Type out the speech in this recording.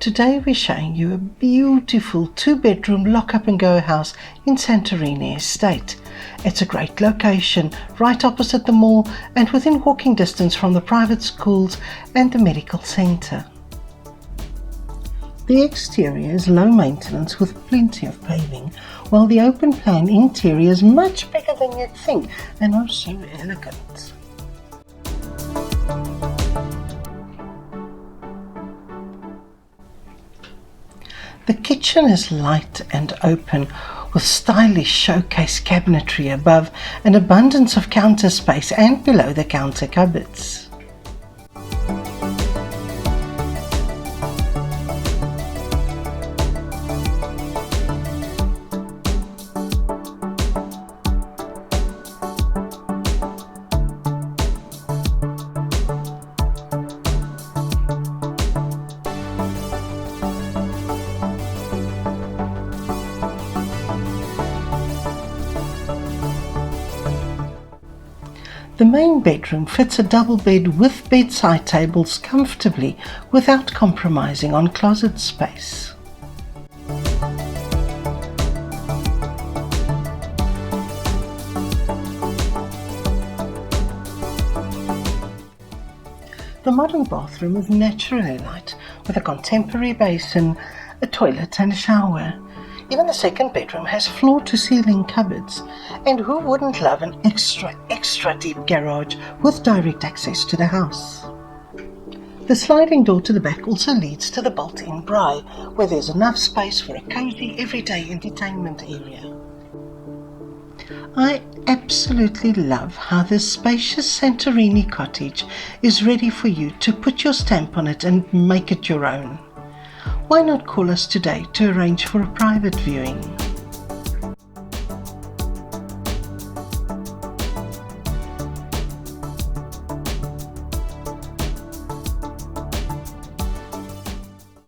Today we're showing you a beautiful 2-bedroom lock-up-and-go house in Santorini estate. It's a great location, right opposite the mall and within walking distance from the private schools and the medical centre. The exterior is low maintenance with plenty of paving, while the open plan interior is much bigger than you'd think and also elegant. The kitchen is light and open, with stylish showcase cabinetry above and abundance of counter space and below the counter cupboards. The main bedroom fits a double bed with bedside tables comfortably without compromising on closet space. The modern bathroom is naturally light with a contemporary basin, a toilet and a shower. Even the second bedroom has floor-to-ceiling cupboards, and who wouldn't love an extra deep garage with direct access to the house? The sliding door to the back also leads to the built-in braai, where there's enough space for a cozy everyday entertainment area. I absolutely love how this spacious Santorini cottage is ready for you to put your stamp on it and make it your own. Why not call us today to arrange for a private viewing?